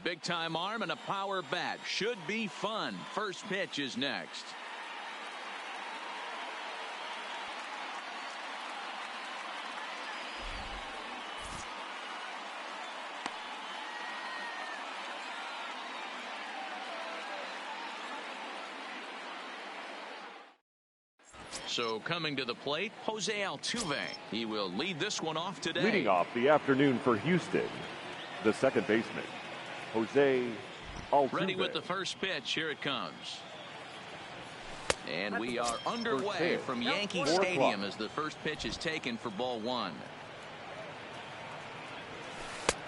big time arm and a power bat. Should be fun. First pitch is next. So coming to the plate, Jose Altuve. He will lead this one off today. Leading off the afternoon for Houston, the second baseman, Jose Altuve. Ready with the first pitch. Here it comes. And we are underway from Yankee Stadium as the first pitch is taken for ball one.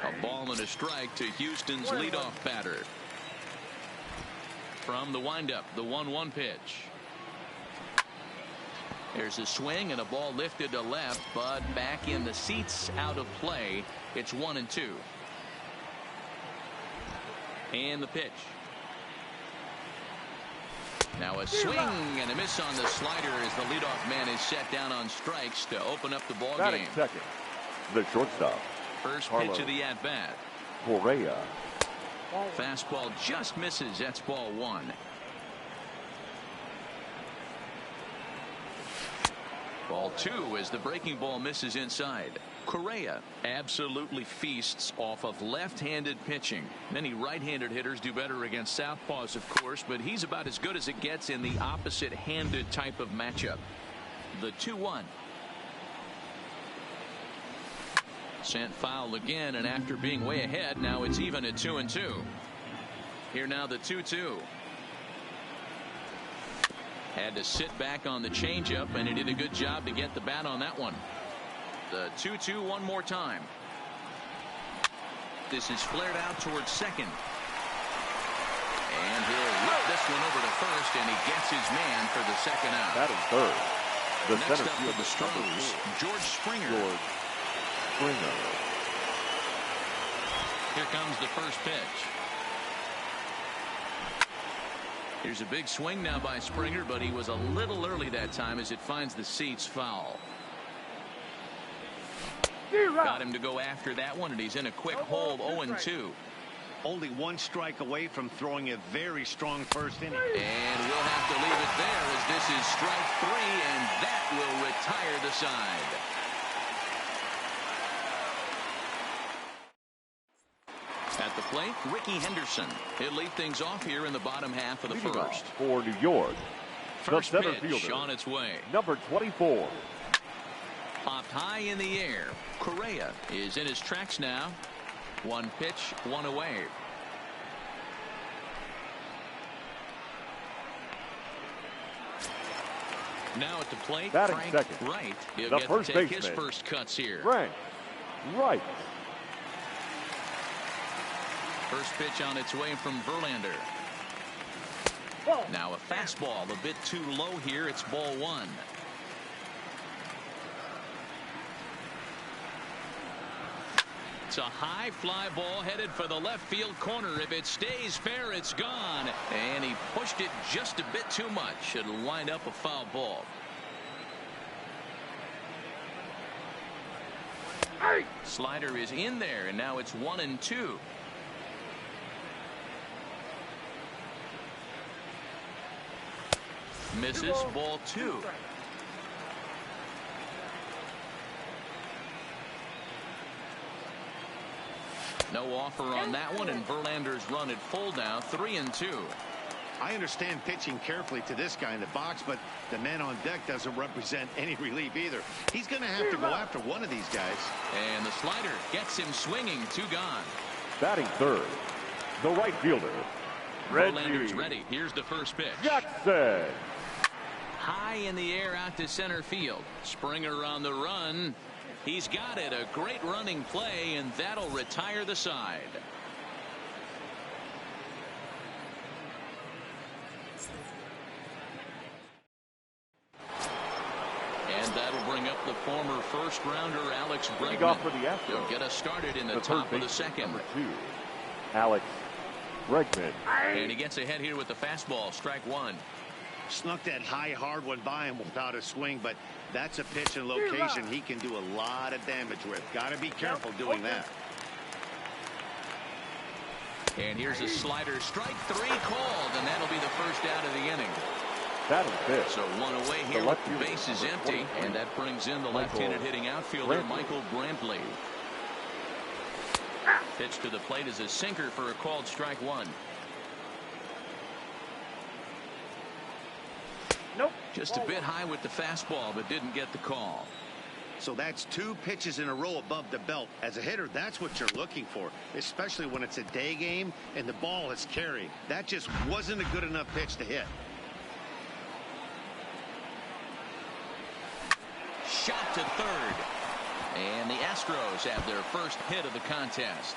A ball and a strike to Houston's leadoff batter. From the windup, the 1-1 pitch. There's a swing and a ball lifted to left, but back in the seats, out of play. It's 1-2. And the pitch. Now a swing and a miss on the slider as the leadoff man is set down on strikes to open up the ball game. Second, the shortstop. First pitch of the at bat. Correa. Fastball just misses. That's ball one. Ball two as the breaking ball misses inside. Correa absolutely feasts off of left-handed pitching. Many right-handed hitters do better against southpaws, of course, but he's about as good as it gets in the opposite-handed type of matchup. The 2-1. Sent foul again, and after being way ahead, now it's even at 2-2. Here now the 2-2. Had to sit back on the changeup, and he did a good job to get the bat on that one. The 2-2 one more time. This is flared out towards second. And he'll whip this one over to first, and he gets his man for the second out. That is third. The next up for the Astros, George Springer. Here comes the first pitch. Here's a big swing now by Springer, but he was a little early that time as it finds the seats foul. Got him to go after that one, and he's in a quick hole. 0-2. Only one strike away from throwing a very strong first inning. And we'll have to leave it there as this is strike three, and that will retire the side. At the plate, Ricky Henderson. He'll lead things off here in the bottom half of the first. For New York, first the center pitch fielder on its way. Number 24. Popped high in the air. Correa is in his tracks now. One pitch, one away. Now at the plate, batting Frank second. Wright. He'll the get first to take baseman. his first cuts here. Frank Wright. First pitch on its way from Verlander. Now a fastball a bit too low here. It's ball one. It's a high fly ball headed for the left field corner. If it stays fair, it's gone. And he pushed it just a bit too much. It'll wind up a foul ball. Slider is in there, and now it's 1-2. Misses, ball two. No offer on that one, and Verlander's run at full now, 3-2. I understand pitching carefully to this guy in the box, but the man on deck doesn't represent any relief either. He's going to have to go after one of these guys. And the slider gets him swinging, two gone. Batting third, the right fielder. Verlander's ready. Here's the first pitch. Jackson. High in the air out to center field. Springer on the run. He's got it. A great running play, and that'll retire the side. And that'll bring up the former first-rounder Alex Bregman. For the Astros. He'll get us started in the top of the second. Number 2, Alex Bregman. And he gets ahead here with the fastball. Strike one. Snuck that high, hard one by him without a swing, but that's a pitch and location he can do a lot of damage with. Got to be careful doing that. And here's a slider, strike 3 called, and that'll be the first out of the inning. Batting fifth. So one away here with the bases empty, and that brings in the left-handed hitting outfielder Michael Brantley. Pitch to the plate is a sinker for a called strike 1. Nope. Just a bit high with the fastball, but didn't get the call. So that's 2 pitches in a row above the belt. As a hitter, that's what you're looking for, especially when it's a day game and the ball is carrying. That just wasn't a good enough pitch to hit. Shot to third. And the Astros have their first hit of the contest.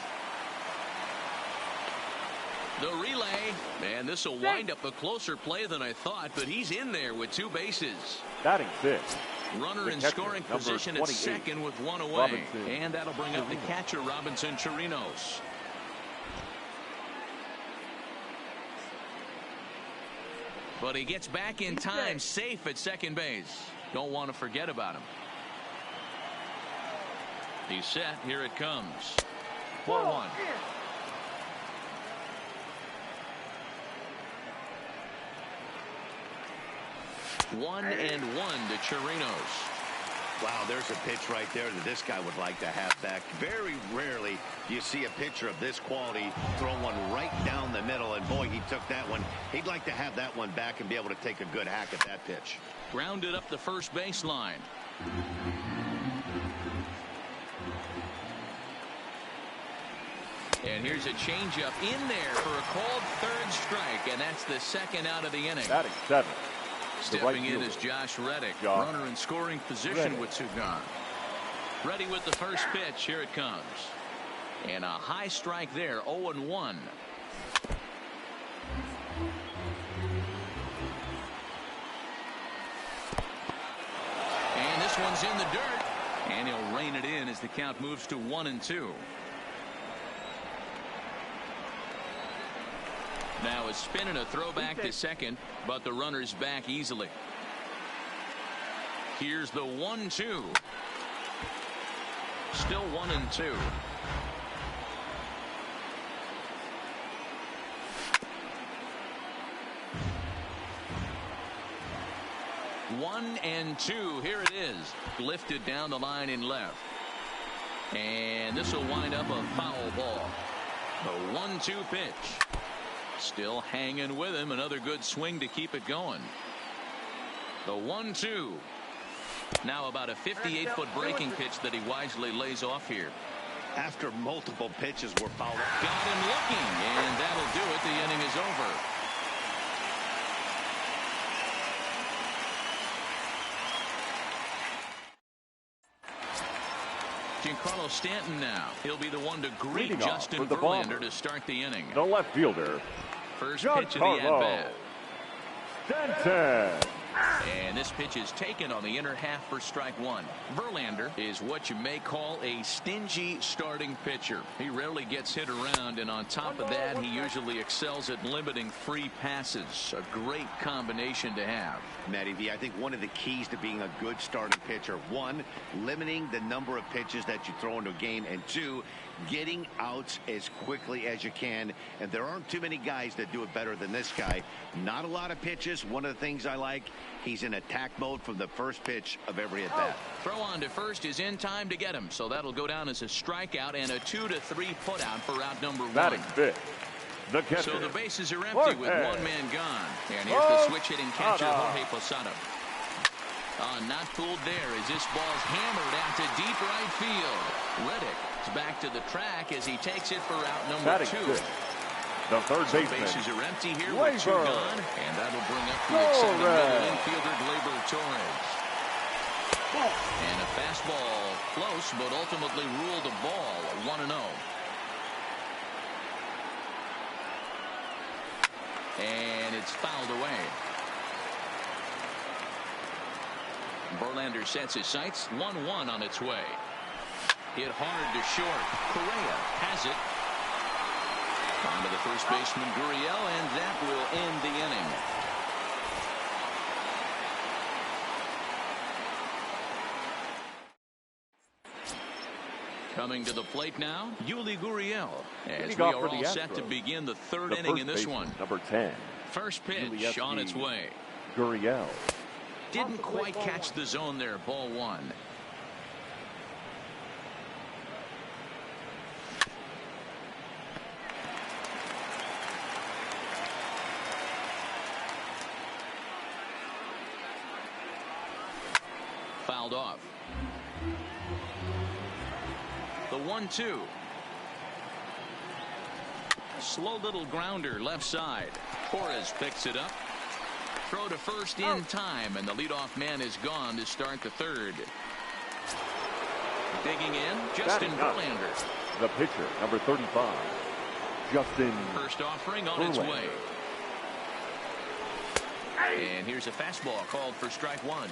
The relay, and this will wind up a closer play than I thought, but he's in there with 2 bases. Batting fifth. Runner in scoring position at second with 1 away. Robinson. And that'll bring up the catcher, Robinson Chirinos. But he gets back in time, safe at second base. Don't want to forget about him. He's set. Here it comes. 4-1. 1-1 to Chirinos. Wow, there's a pitch right there that this guy would like to have back. Very rarely do you see a pitcher of this quality throw one right down the middle, and boy, he took that one. He'd like to have that one back and be able to take a good hack at that pitch. Grounded up the first baseline. And here's a changeup in there for a called third strike, and that's the second out of the inning. Batting seventh. Stepping in is Josh Reddick. Runner in scoring position with 2 gone. Ready with the first pitch. Here it comes. And a high strike there. 0-1. And this one's in the dirt. And he'll rein it in as the count moves to 1-2. Now a spin and a throw back to second, but the runner's back easily. Here's the 1-2. Still 1-2. One and two. Here it is. Lifted down the line in left. And this will wind up a foul ball. The 1-2 pitch. Still hanging with him. Another good swing to keep it going. The 1-2. Now about a 58-foot breaking pitch that he wisely lays off here. After multiple pitches were fouled. Got him looking, and that'll do it. The inning is over. Giancarlo Stanton now. He'll be the one to greet Justin Verlander to start the inning. The left fielder. First pitch of the at-bat. Stanton. And this pitch is taken on the inner half for strike one. Verlander is what you may call a stingy starting pitcher. He rarely gets hit around, and on top of that, he usually excels at limiting free passes. A great combination to have. Matty V, I think one of the keys to being a good starting pitcher, one, limiting the number of pitches that you throw into a game, and two, getting outs as quickly as you can. And there aren't too many guys that do it better than this guy. Not a lot of pitches. One of the things I like, he's in attack mode from the first pitch of every at bat. Throw on to first is in time to get him, so that'll go down as a strikeout and a 2-3 put out for out number one. Batting fifth. The catcher. So the bases are empty with one man gone. And here's the switch hitting catcher, Jorge Posada. Not fooled there as this ball's hammered out to deep right field. Reddick is back to the track as he takes it for out number Batting two. fifth. The third baseman. Bases are empty here with two gone, and that'll bring up the exciting middle infielder Gleyber Torres. And a fastball close, but ultimately ruled a ball. 1-0. And it's fouled away. Verlander sets his sights. 1-1 on its way. Hit hard to short. Correa has it. On to the first baseman, Gurriel, and that will end the inning. Coming to the plate now, Yuli Gurriel, as we are all set to begin the third inning in this one. Number 10. First pitch on its way. Gurriel. Didn't quite catch the zone there. Ball one. Fouled off. The 1-2. Slow little grounder left side. Torres picks it up. Throw to first in time, and the leadoff man is gone to start the third. Digging in, Justin Verlander. The pitcher, number 35, Justin. First offering on its way. And here's a fastball called for strike one.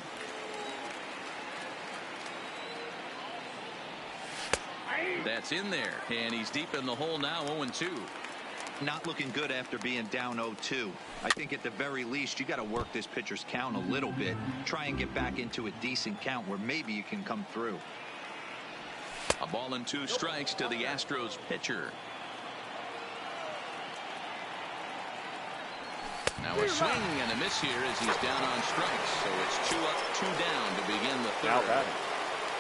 That's in there, and he's deep in the hole now, 0-2. Not looking good after being down 0-2. I think at the very least you got to work this pitcher's count a little bit. Try and get back into a decent count where maybe you can come through. A ball and 2 strikes to the Astros pitcher. Now a swing and a miss here as he's down on strikes. So it's 2 up, 2 down to begin the third.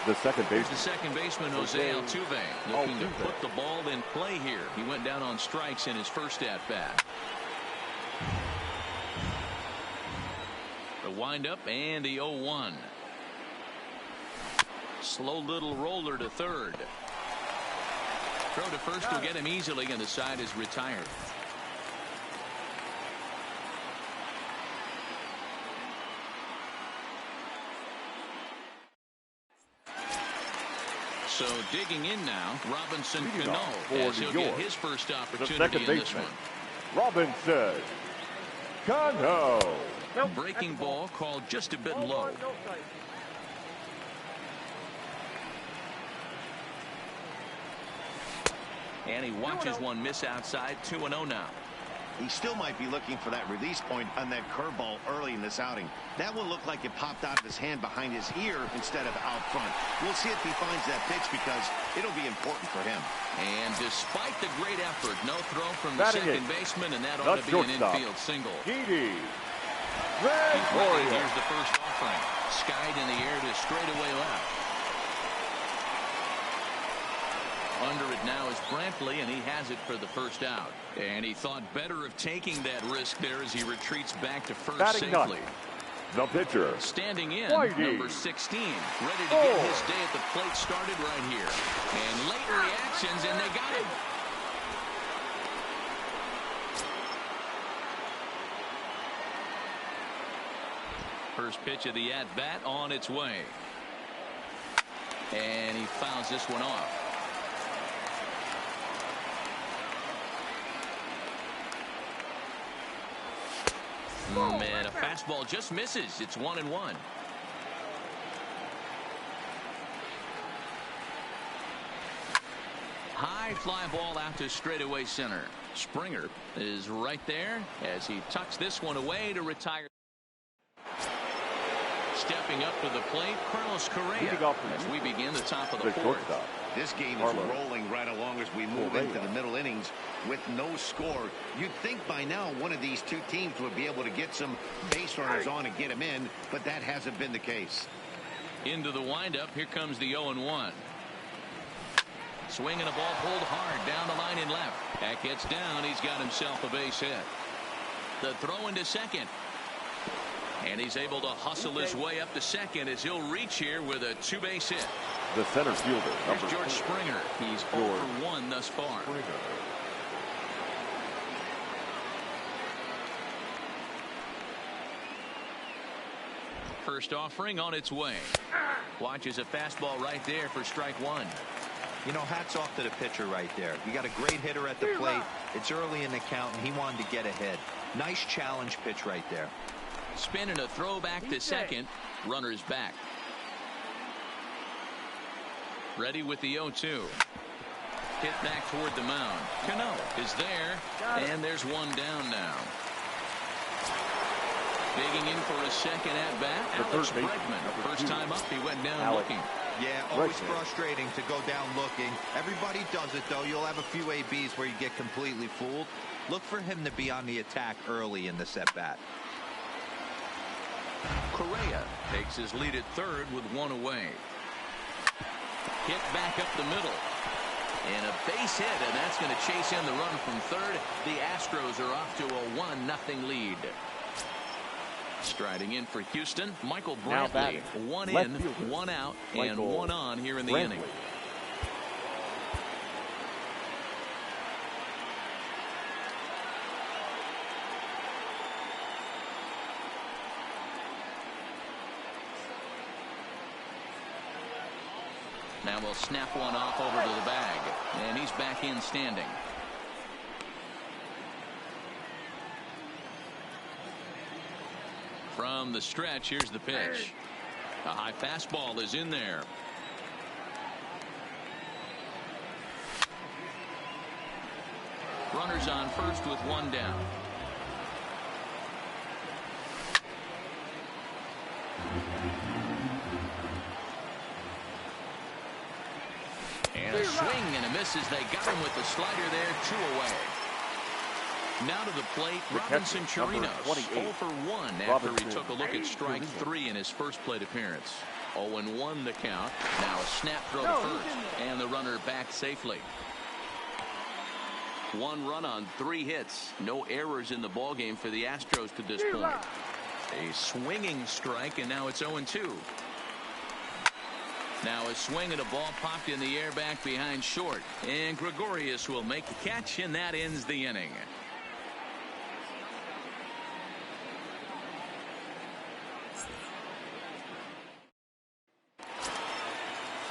The second baseman. The second baseman, Jose Altuve, looking to put the ball in play here. He went down on strikes in his first at-bat. The windup and the 0-1. Slow little roller to third. Throw to first will get him easily, and the side is retired. So digging in now, Robinson Cano, as he'll get his first opportunity in this one. Robinson Cano. Breaking ball called just a bit low. And he watches one miss outside. 2-0 now. He still might be looking for that release point on that curveball early in this outing. That one looked like it popped out of his hand behind his ear instead of out front. We'll see if he finds that pitch because it'll be important for him. And despite the great effort, no throw from the second baseman, and that ought to be an infield single. He's ready. Here's the first offering. Skied in the air to straightaway left. Under it now is Brantley, and he has it for the first out. And he thought better of taking that risk there as he retreats back to first safely. The pitcher. Standing in, number 16. Ready to get his day at the plate started right here. And late reactions, and they got him. First pitch of the at-bat on its way. And he fouls this one off. Man, a fastball just misses. It's 1-1. High fly ball out to straightaway center. Springer is right there as he tucks this one away to retire. Stepping up to the plate, Carlos Correa, as we begin the top of the fourth. This game is rolling right along as we move into the middle innings with no score. You'd think by now one of these two teams would be able to get some base runners on and get them in, but that hasn't been the case. Into the windup, here comes the 0-1. Swinging a ball pulled hard down the line in left. That gets down. He's got himself a base hit. The throw into second. And he's able to hustle his way up to second as he'll reach here with a 2-base hit. The center fielder. Here's George Springer. He's 0 for 1 thus far. First offering on its way. Watches a fastball right there for strike one. You know, hats off to the pitcher right there. You got a great hitter at the plate. It's early in the count, and he wanted to get ahead. Nice challenge pitch right there. Spin and a throw back to second. Runners back. Ready with the 0-2. Hit back toward the mound. Cano is there, and there's one down now. Digging in for a second at bat, Alex Bregman. First time up, he went down looking. Yeah, always frustrating to go down looking. Everybody does it, though. You'll have a few ABs where you get completely fooled. Look for him to be on the attack early in this at-bat. Correa takes his lead at third with one away. Hit back up the middle. And a base hit, and that's going to chase in the run from third. The Astros are off to a 1-0 lead. Striding in for Houston, Michael Brantley. One in, one out, and one on here in the inning. Now we'll snap one off over to the bag, and he's back in standing. From the stretch, here's the pitch. A high fastball is in there. Runners on first with one down. And a swing and a miss as they got him with the slider there, 2 away. Now to the plate, Robinson Chirinos, 0 for 1 after he took a look at strike 3 in his first plate appearance. 0-1 the count. Now a snap throw to first, and the runner back safely. 1 run on 3 hits. No errors in the ballgame for the Astros to this point. A swinging strike, and now it's 0-2. Now a swing and a ball popped in the air back behind short. And Gregorius will make the catch, and that ends the inning.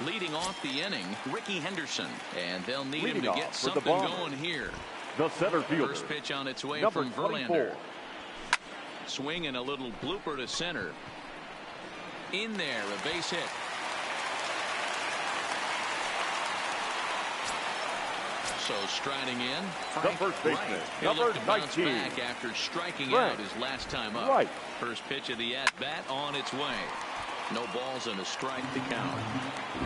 Leading off the inning, Ricky Henderson, and they'll need him to get something going here. The center fielder. First pitch on its way from Verlander. Swing and a little blooper to center. In there, a base hit. So striding in, Frank the first baseman, number 19, back after striking out his last time up. First pitch of the at-bat on its way. No balls and a strike to count.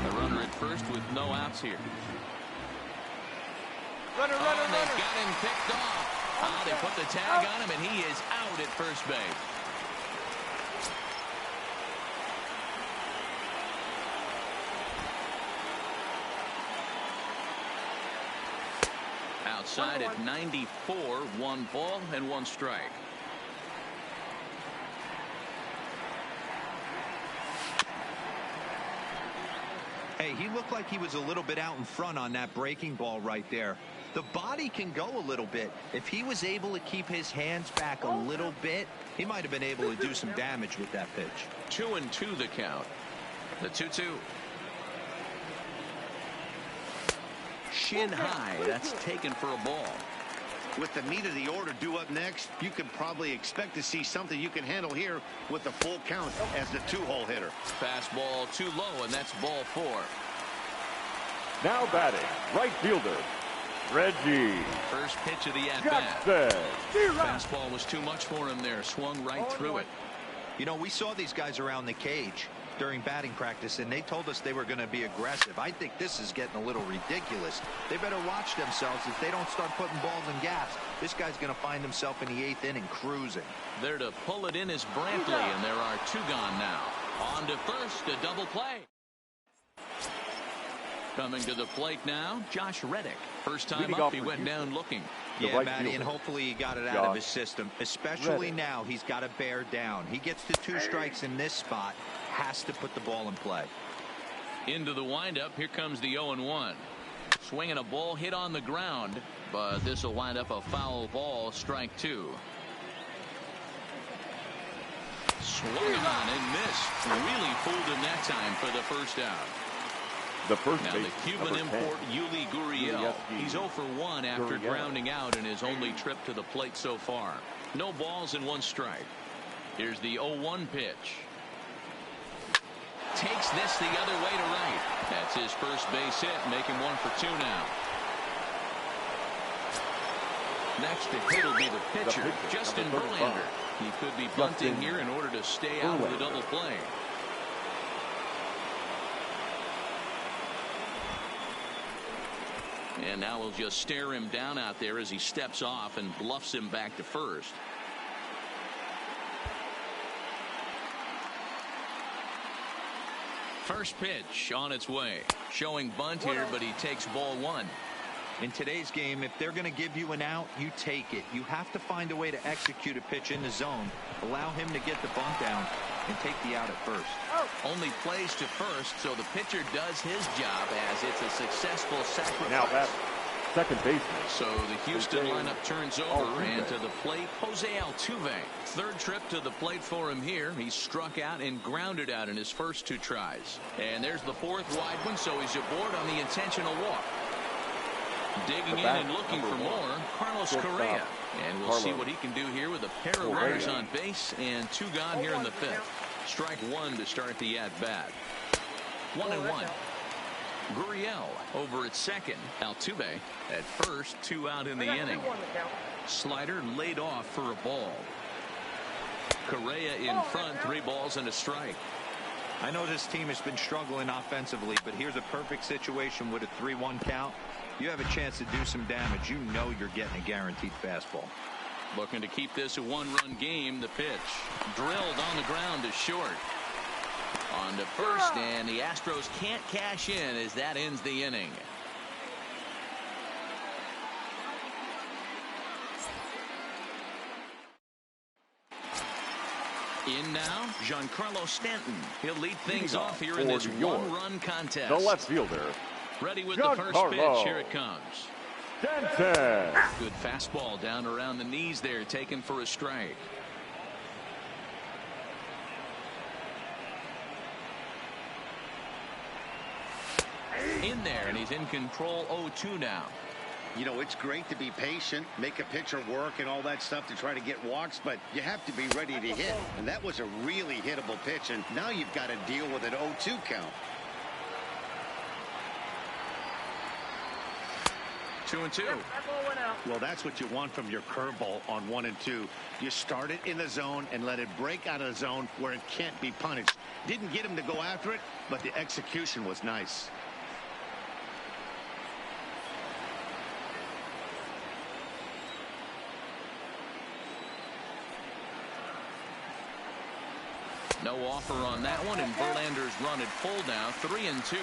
The runner at first with no outs here. Runner. They got him picked off. They put the tag on him, and he is out at first base. Outside at 94, 1 ball and 1 strike. Hey, he looked like he was a little bit out in front on that breaking ball right there. The body can go a little bit. If he was able to keep his hands back a little bit, he might have been able to do some damage with that pitch. 2-2 the count. The 2-2. Shin high. That's taken for a ball. With the meat of the order due up next, you can probably expect to see something you can handle here with the full count as the 2-hole hitter. Fastball too low, and that's ball 4. Now batting, right fielder, Reggie. First pitch of the at-bat. Fastball was too much for him there. Swung right through it. You know, we saw these guys around the cage during batting practice, and they told us they were going to be aggressive. I think this is getting a little ridiculous. They better watch themselves. If they don't start putting balls in gas, this guy's going to find himself in the 8th inning cruising. There to pull it in is Brantley, and there are 2 gone now. On to first, a double play. Coming to the plate now, Josh Reddick. First time up, he went down looking. Yeah, Matty, and hopefully he got it out of his system. Especially now, he's got to bear down. He gets to 2 strikes in this spot. Has to put the ball in play. Into the windup, here comes the 0-1. Swinging a ball hit on the ground, but this will wind up a foul ball, strike 2. Swung on and missed. Really fooled him that time for the first out. The first now the Cuban import Yuli Gurriel. He's 0 for 1 after grounding out in his only trip to the plate so far. No balls and 1 strike. Here's the 0-1 pitch. Takes this the other way to right. That's his first base hit, making 1 for 2 now. Next to hit will be the pitcher, Justin Verlander. He could be bunting here in order to stay out of the double play. And now we'll just stare him down out there as he steps off and bluffs him back to first. First pitch on its way. Showing bunt here, but he takes ball one. In today's game, if they're going to give you an out, you take it. You have to find a way to execute a pitch in the zone, allow him to get the bunt down, and take the out at first. Only plays to first, so the pitcher does his job as it's a successful sacrifice. Now that's second baseman. So the Houston lineup turns over, and to the plate, Jose Altuve. Third trip to the plate for him here. He struck out and grounded out in his first two tries. And there's the fourth wide one, so he's aboard on the intentional walk. Digging in and looking for more, Carlos Correa. And we'll see what he can do here with a pair of runners on base and two gone here in the fifth. Strike one to start the at-bat. 1-1. Gurriel over at second. Altuve at first, two out in the inning. Slider laid off for a ball. Correa in front, 3 balls and a strike. I know this team has been struggling offensively, but here's a perfect situation with a 3-1 count. You have a chance to do some damage. You know you're getting a guaranteed fastball. Looking to keep this a one-run game. The pitch drilled on the ground to short. On to first, and the Astros can't cash in as that ends the inning. In now, Giancarlo Stanton. He'll lead things off here in this one-run contest. The left fielder. Ready with the first pitch. Here it comes. Stanton. Good fastball down around the knees there, taken for a strike. In there, and he's in control. 0-2 now. You know, it's great to be patient, make a pitcher work and all that stuff to try to get walks, but you have to be ready to hit. And that was a really hittable pitch, and now you've got to deal with an 0-2 count. 2-2. Well, that's what you want from your curveball on 1 and 2. You start it in the zone and let it break out of the zone where it can't be punished. Didn't get him to go after it, but the execution was nice. No offer on that one, and Verlander's run at full now, 3-2.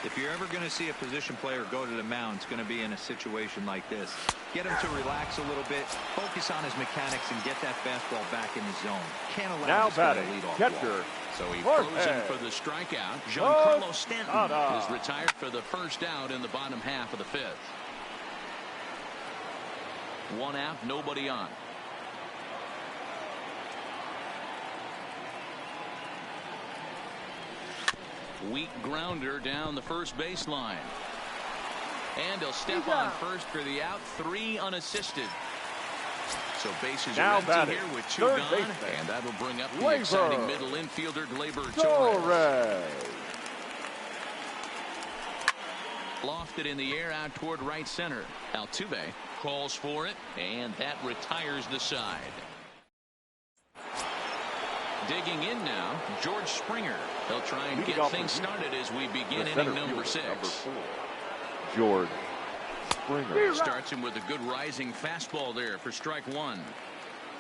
If you're ever going to see a position player go to the mound, it's going to be in a situation like this. Get him to relax a little bit, focus on his mechanics, and get that fastball back in the zone. Can't allow this guy to lead off catcher. So he throws in for the strikeout. Giancarlo Stanton is retired for the first out in the bottom half of the fifth. 1 out, nobody on. Weak grounder down the first baseline. And he'll step on first for the out. 3 unassisted. So bases are empty here with 2 gone. And that'll bring up the exciting middle infielder, Gleyber Torres. Lofted in the air out toward right center. Altuve calls for it, and that retires the side. Digging in now, George Springer. He'll try and get things started as we begin inning number 6. George Springer starts him with a good rising fastball there for strike 1.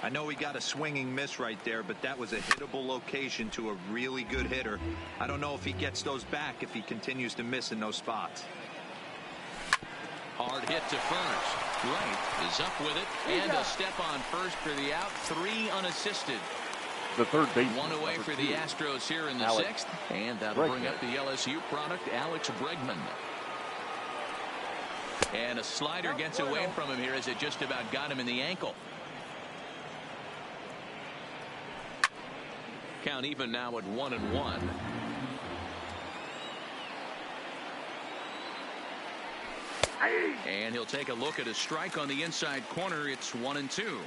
I know he got a swinging miss right there, but that was a hittable location to a really good hitter. I don't know if he gets those back if he continues to miss in those spots. Hard hit to first. Wright is up with it, and a step on first for the out. 3 unassisted. The third base. 1 away for the Astros here in the 6th. And that'll bring up the LSU product, Alex Bregman. And a slider gets away from him here as it just about got him in the ankle. Count even now at 1-1. And he'll take a look at a strike on the inside corner. It's 1-2.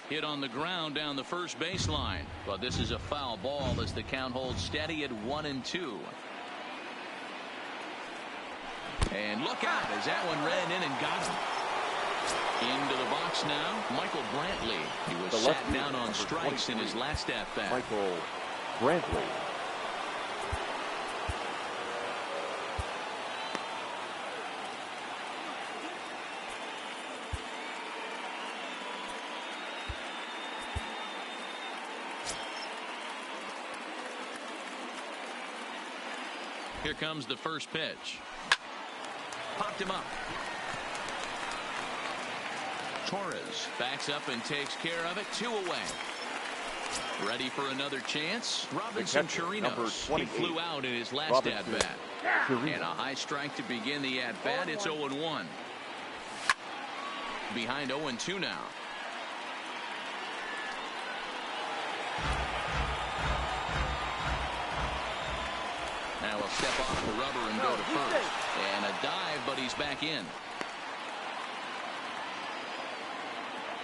Hit on the ground down the first baseline, but this is a foul ball as the count holds steady at 1-2. And look out as that one ran in and got him. Into the box box now, Michael Brantley. He was sat down on strikes in his last at-bat. Michael Brantley. Here comes the first pitch. Popped him up. Torres backs up and takes care of it. 2 away. Ready for another chance. Robinson Chirinos. He flew out in his last at-bat. And a high strike to begin the at-bat. It's 0-1. Behind 0-2 now. Now he'll step off the rubber and go to first. And a dive, but he's back in.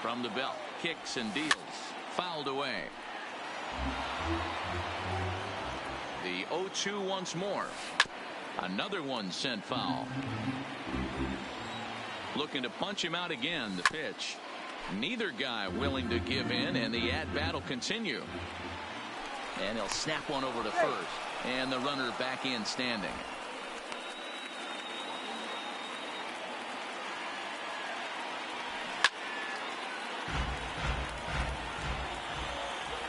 From the belt, kicks and deals. Fouled away. The 0-2 once more. Another one sent foul. Looking to punch him out again. The pitch. Neither guy willing to give in, and the at-bat will continue. And he'll snap one over to first. And the runner back in standing.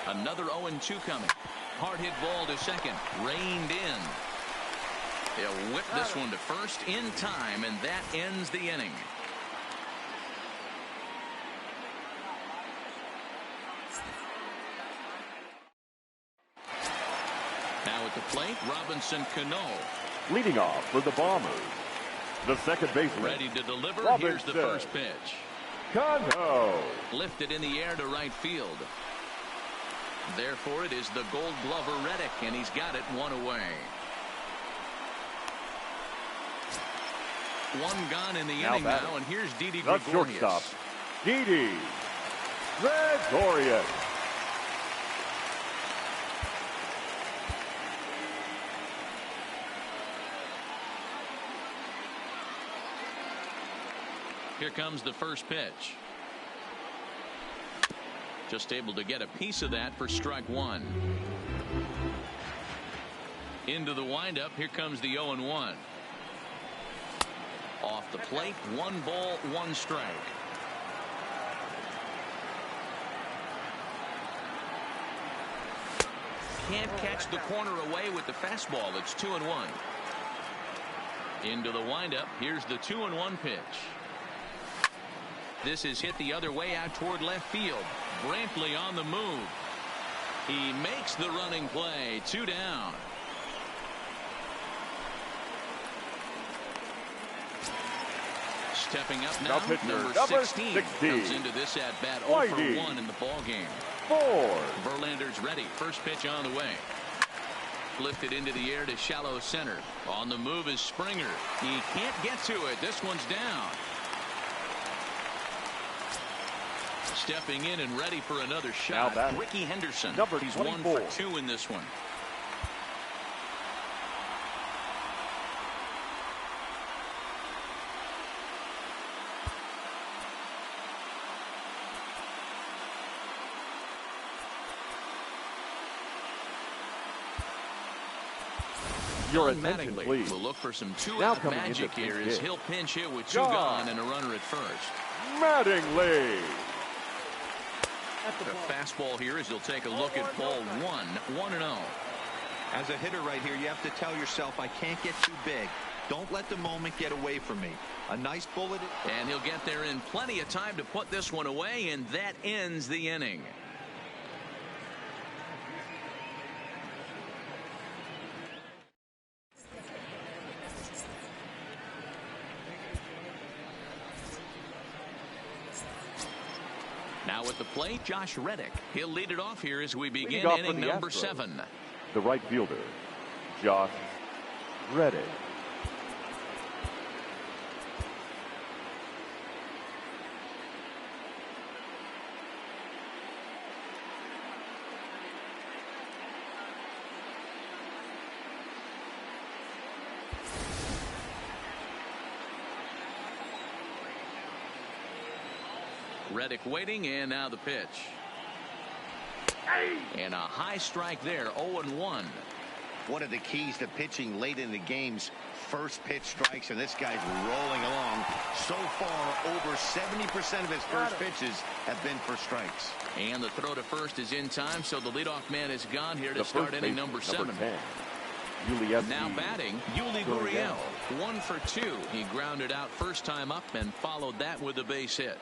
Another 0-2 coming. Hard hit ball to second. Reined in. He'll whip this one to first in time, and that ends the inning. Now at the plate, Robinson Cano. Leading off for the Bombers, the second baseman. Ready to deliver. Robinson. Here's the first pitch. Cano. Lifted in the air to right field. Therefore, it is the Gold Glover Reddick, and he's got it 1 away. 1 gone in the inning now, and here's Didi Gregorius. Shortstop, Didi Gregorius. Here comes the first pitch. Just able to get a piece of that for strike 1. Into the windup. Here comes the 0-1. Off the plate. 1 ball, 1 strike. Can't catch the corner away with the fastball. It's 2-1. Into the windup. Here's the 2-1 pitch. This is hit the other way out toward left field. Brantley on the move. He makes the running play. 2 down. Stepping up now, number 16 comes into this at-bat 0 for 1 in the ball game. Verlander's ready. First pitch on the way. Lifted into the air to shallow center. On the move is Springer. He can't get to it. This one's down. Stepping in and ready for another shot. Ricky Henderson. He's 1 for 2 in this one. Your attention, please. We'll look for some 2-out magic here as he'll pinch hit with 2 gone and a runner at first. Mattingly. The fastball here as he'll take a look at ball 1, 1-0. As a hitter right here, you have to tell yourself, I can't get too big. Don't let the moment get away from me. A nice bullet. And he'll get there in plenty of time to put this one away, and that ends the inning. Now at the plate, Josh Reddick. He'll lead it off here as we begin inning number 7. The right fielder, Josh Reddick. Reddick waiting, and now the pitch. And a high strike there, 0-1. One of the keys to pitching late in the game's first pitch strikes, and this guy's rolling along. So far, over 70% of his first pitches have been for strikes. And the throw to first is in time, so the leadoff man is gone here to start inning number 7. Now batting, Yuli Gurriel, 1 for 2. He grounded out first time up and followed that with a base hit.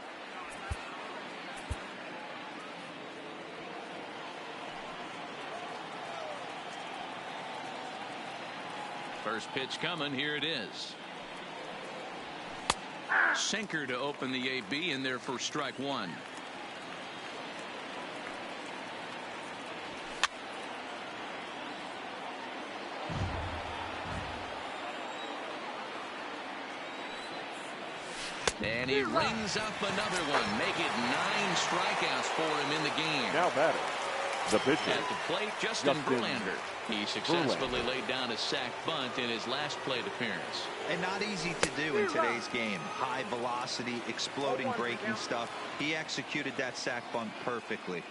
First pitch coming. Here it is. Sinker to open the AB in there for strike 1. And he rings up another one. Make it 9 strikeouts for him in the game. Now batting, the pitcher. At the plate, Justin Verlander. He successfully laid down a sac bunt in his last plate appearance. And not easy to do in today's game. High velocity, exploding breaking stuff. He executed that sac bunt perfectly.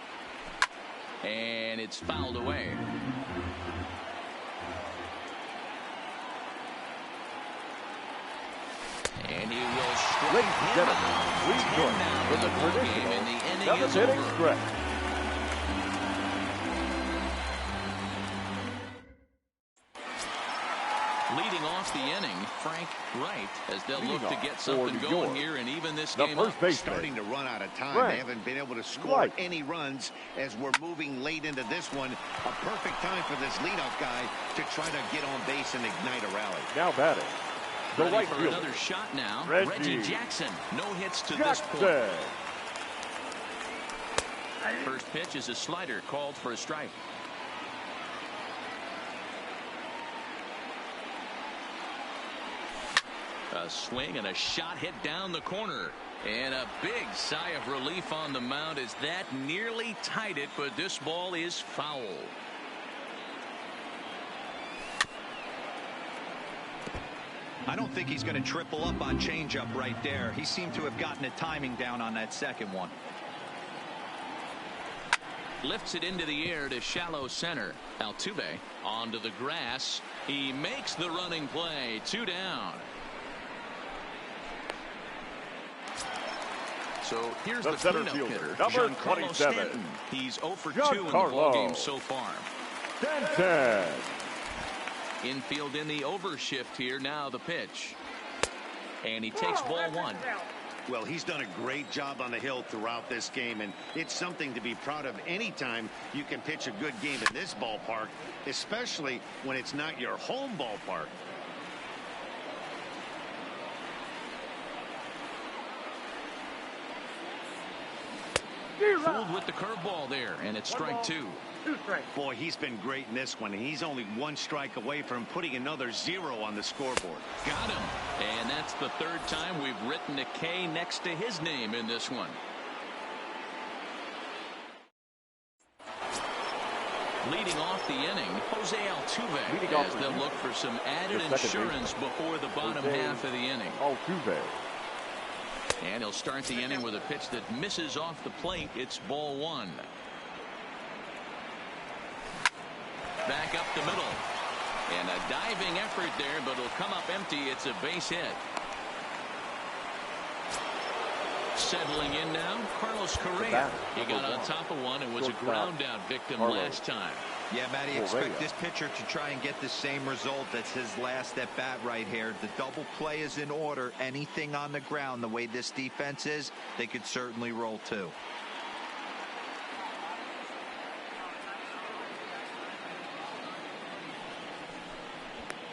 And it's fouled away. And he will strike. Ladies and gentlemen, we join with the traditional 7th inning stretch. Leading off the inning, Frank Wright, as they'll look to get something going here and even this game up. Starting to run out of time. They haven't been able to score any runs as we're moving late into this one. A perfect time for this leadoff guy to try to get on base and ignite a rally. Now batting, the ready right for fielder, another shot now. Reggie Jackson. No hits to this point. First pitch is a slider called for a strike. A swing and a shot hit down the corner. And a big sigh of relief on the mound as that nearly tied it, but this ball is foul. I don't think he's going to triple up on changeup right there. He seemed to have gotten the timing down on that second one. Lifts it into the air to shallow center. Altuve onto the grass. He makes the running play. 2 down. So here's the cleanup hitter, number Giancarlo 27. Stanton. He's 0 for 2 in the ballgame so far. Stanton. Infield in the overshift here. Now the pitch. And he takes ball 1. Well, he's done a great job on the hill throughout this game, and it's something to be proud of anytime you can pitch a good game in this ballpark, especially when it's not your home ballpark. Fooled with the curveball there, and it's strike 2. Boy, he's been great in this one. He's only 1 strike away from putting another 0 on the scoreboard. Got him. And that's the 3rd time we've written a K next to his name in this one. Leading off the inning, Jose Altuve, as they'll look for some added insurance before the bottom half of the inning. Altuve. And he'll start the inning with a pitch that misses off the plate. It's ball 1. Back up the middle. And a diving effort there, but it'll come up empty. It's a base hit. Settling in now, Carlos Correa. He got on top of one and was a ground out victim last time. Yeah, Matty, expect this pitcher to try and get the same result. That's his last at bat right here. The double play is in order. Anything on the ground, the way this defense is, they could certainly roll too.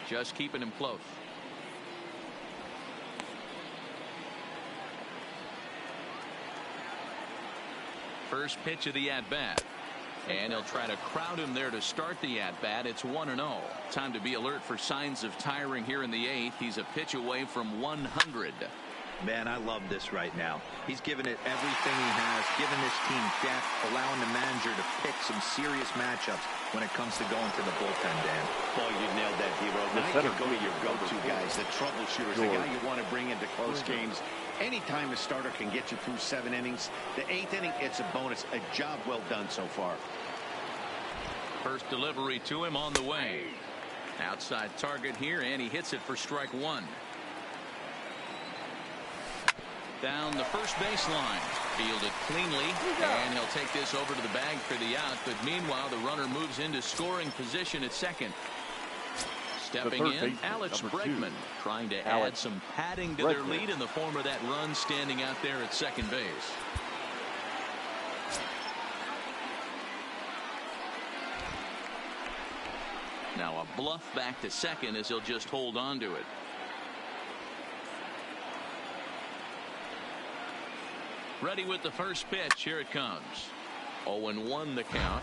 Just keeping him close. First pitch of the at-bat. And he'll try to crowd him there to start the at-bat. It's 1-0. Time to be alert for signs of tiring here in the 8th. He's a pitch away from 100. Man, I love this right now. He's given it everything he has, given this team depth, allowing the manager to pick some serious matchups when it comes to going to the bullpen, Dan. Boy, you nailed that, D-Road. Now you can go to your go-to guys, the troubleshooters, the guy you want to bring into close games. Anytime a starter can get you through 7 innings, the 8th inning, it's a bonus. A job well done so far. First delivery to him on the way. Outside target here, and he hits it for strike 1. Down the first baseline. Fielded cleanly, and he'll take this over to the bag for the out. But meanwhile, the runner moves into scoring position at second. Stepping in, Alex Bregman, trying to add some padding to their lead in the form of that run standing out there at second base. Now a bluff back to second as he'll just hold on to it. Ready with the first pitch. Here it comes. 0-1 the count.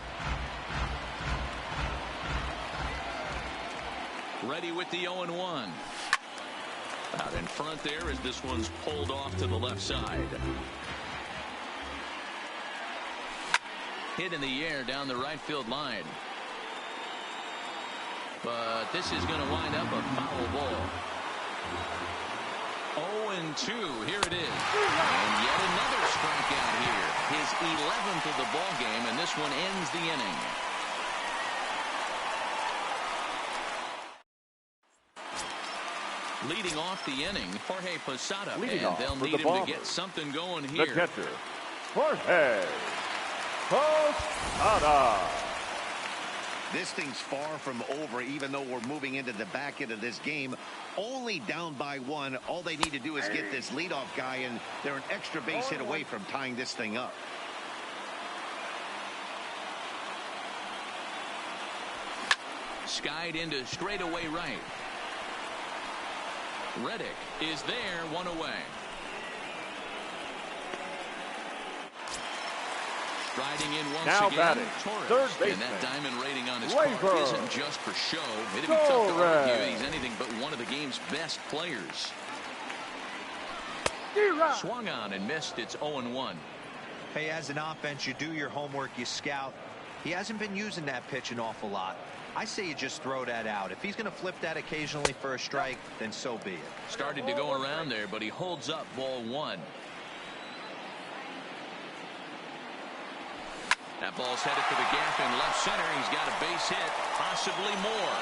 Ready with the 0-1. Out in front there as this one's pulled off to the left side. Hit in the air down the right field line. But this is going to wind up a foul ball. 0-2. Here it is. And yet another strikeout here. His 11th of the ball game, and this one ends the inning. Leading off the inning, Jorge Posada, and they'll need him to get something going here. The catcher, Jorge Posada. This thing's far from over, even though we're moving into the back end of this game. Only down by 1. All they need to do is get this leadoff guy, and they're an extra base hit away from tying this thing up. Skied into straightaway right. Reddick is there, 1 away. Striding in once again, batting, Torres. third baseman. And that diamond rating on his card isn't just for show. It'd be tough to argue he's anything but one of the game's best players. Swung on and missed. It's 0-1. Hey, as an offense, you do your homework, you scout. He hasn't been using that pitch an awful lot. I say you just throw that out. If he's going to flip that occasionally for a strike, then so be it. Started to go around there, but he holds up ball 1. That ball's headed for the gap in left center. He's got a base hit, possibly more.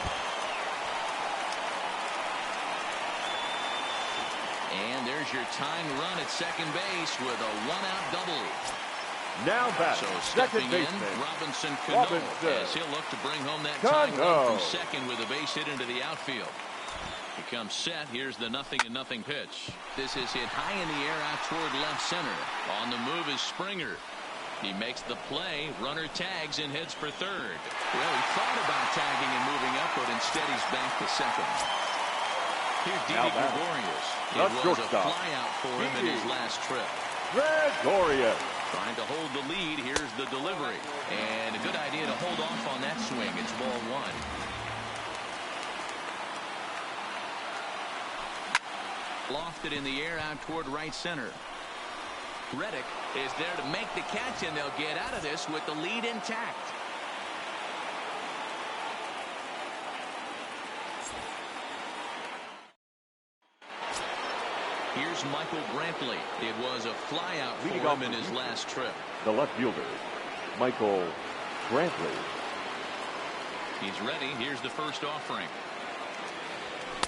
And there's your tying run at second base with a 1-out double. Now batting, so stepping in, Robinson Cano, as he'll look to bring home that tying run from second with a base hit into the outfield. He comes set. Here's the 0-0 pitch. This is hit high in the air out toward left center. On the move is Springer. He makes the play. Runner tags and heads for third. Well, he thought about tagging and moving up, but instead he's back to second. Here's Didi Gregorius. It was a flyout for him in his last trip. Gregorius. Trying to hold the lead. Here's the delivery. And a good idea to hold off on that swing. It's ball 1. Lofted in the air out toward right center. Reddick is there to make the catch, and they'll get out of this with the lead intact. Here's Michael Brantley. It was a flyout for him in his last trip. The left fielder, Michael Brantley. He's ready. Here's the first offering.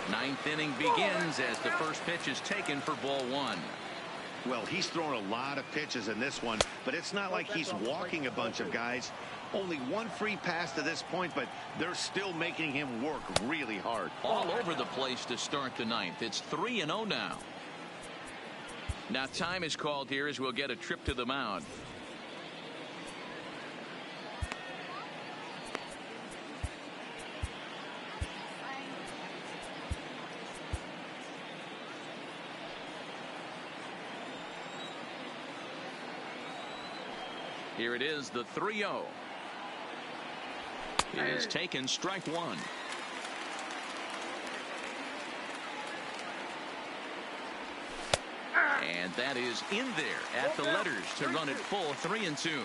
9th inning begins as the first pitch is taken for ball 1. Well, he's thrown a lot of pitches in this one, but it's not like he's walking a bunch of guys. Only one free pass to this point, but they're still making him work really hard. All over the place to start the 9th. It's 3-0 now. Now time is called here as we'll get a trip to the mound. Here it is, the 3-0. It is taken, strike 1. And that is in there at the letters to run it full, 3-2.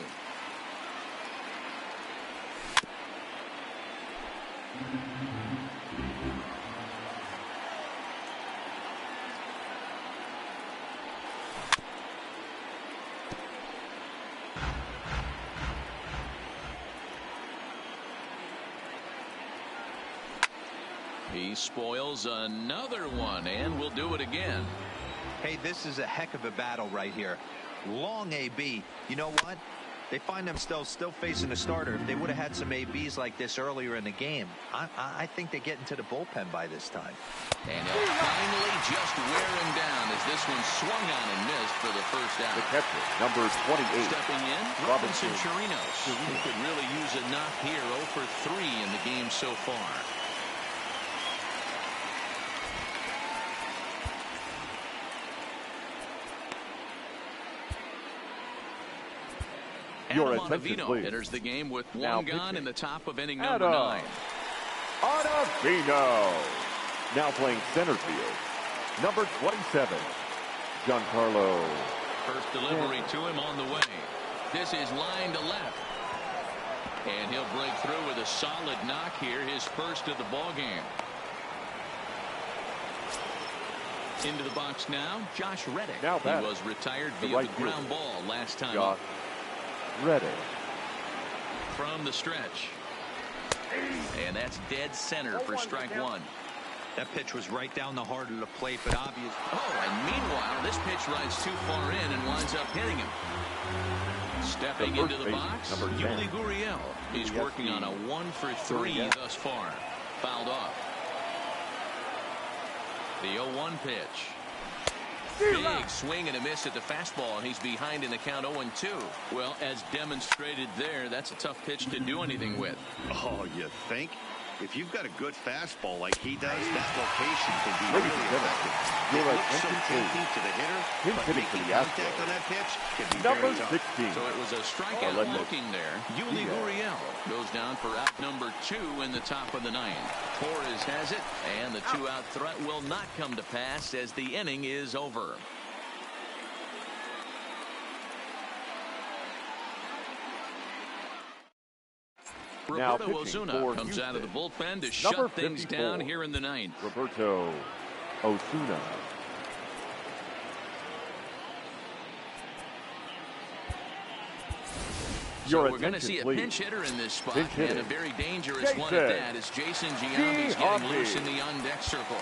He spoils another one, and will do it again. Hey, this is a heck of a battle right here. Long AB. You know what? They find themselves still facing a starter. If they would have had some ABs like this earlier in the game, I think they get into the bullpen by this time. And he'll finally just wear him down as this one swung on and missed for the first out. The catcher, number 28. Stepping in, Robinson Chirinos. He could really use a knock here. 0 for 3 in the game so far. Your Adam attention, Ottavino please. enters the game with Now one gone pitching. in the top of inning number 9. Ottavino. Now playing center field, number 27, Giancarlo. First delivery to him on the way. This is line to left. And he'll break through with a solid knock here, his first of the ball game. Into the box now, Josh Reddick. Now he was retired via right the ground fielder, ball last time Josh up. Reddick. From the stretch. And that's dead center for strike one. That pitch was right down the heart of the plate, but obvious. Oh, and meanwhile, this pitch rides too far in and winds up hitting him. Stepping into the box, Yuli Gurriel. He's working on a 1 for 3 thus far. Fouled off. The 0-1 pitch. Big swing and a miss at the fastball, and he's behind in the count 0-2. Well, as demonstrated there, that's a tough pitch to do anything with. Oh, you think? If you've got a good fastball like he does, that location can be really effective. It looks so tempting to the hitter, but making contact on that pitch can be number very 16. So it was a strikeout looking there. Yuli Gurriel goes down for out number 2 in the top of the 9th. Torres has it, and the 2-out threat will not come to pass as the inning is over. Roberto Osuna comes out of the bullpen to shut things down here in the 9th. Roberto Osuna. So we're going to see a pinch hitter in this spot, and a very dangerous one at that, as Jason Giambi's getting loose in the on-deck circle.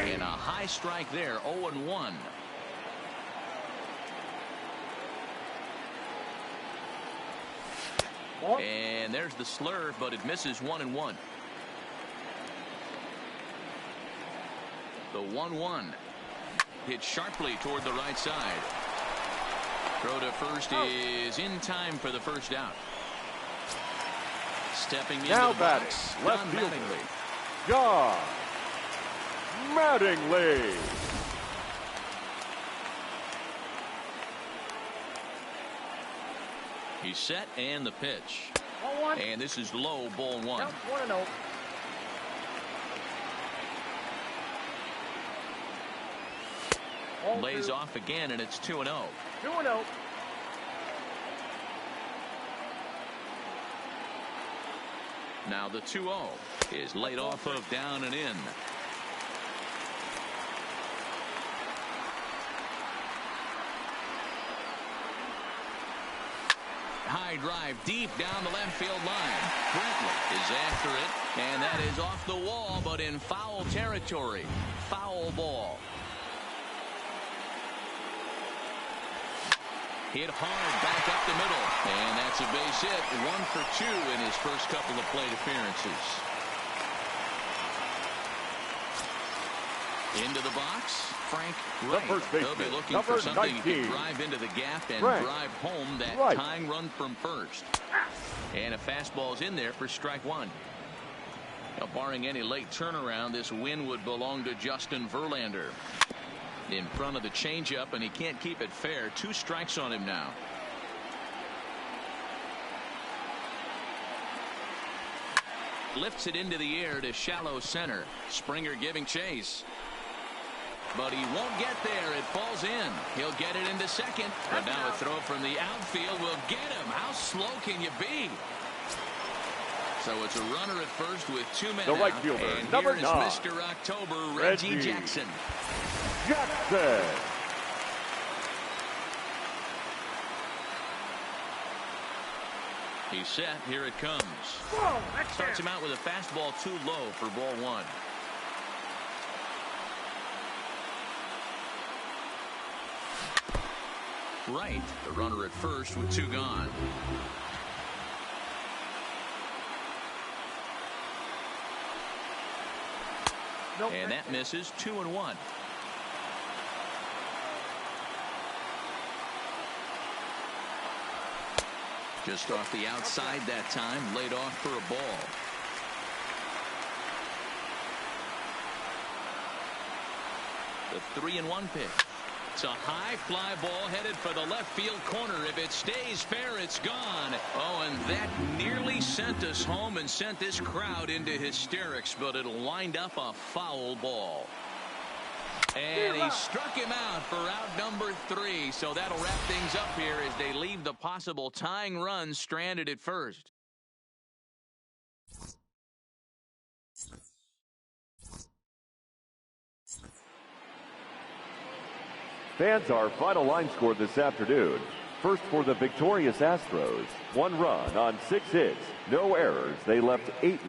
And a high strike there, 0-1. And there's the slurve, but it misses 1-1. The 1-1 hit sharply toward the right side. Throw to first is in time for the first out. Stepping into the box, left fielder, John Mattingly. He's set, and the pitch. And this is low, ball 1. Lays off again, and it's 2-0. 2-0. Now the 2-0 is laid off of down and in. High drive deep down the left field line. Brentley is after it, and that is off the wall, but in foul territory. Foul ball. Hit hard back up the middle, and that's a base hit. 1 for 2 in his first couple of plate appearances. Into the box, Frank Wright. They'll be looking for something he can drive into the gap and drive home that tying run from first. And a fastball's in there for strike 1. Now, barring any late turnaround, this win would belong to Justin Verlander. In front of the changeup, and he can't keep it fair. 2 strikes on him now. Lifts it into the air to shallow center. Springer giving chase. But he won't get there. It falls in. He'll get it into second. And now a throw from the outfield will get him. How slow can you be? So it's a runner at first with 2 men The right out. fielder, And number here is 9, Mr. October, Reggie Jackson. Jackson. He's set. Here it comes. Starts him out with a fastball too low for ball 1. Right. The runner at first with 2 gone. And that misses. 2-1. Just off the outside that time, laid off for a ball. The 3-1 pitch. It's a high fly ball headed for the left field corner. If it stays fair, it's gone. Oh, and that nearly sent us home and sent this crowd into hysterics, but it'll wind up a foul ball. And he struck him out for out number 3. So that'll wrap things up here as they leave the possible tying run stranded at first. Fans, our final line score this afternoon. First for the victorious Astros. 1 run on 6 hits. No errors. They left 8.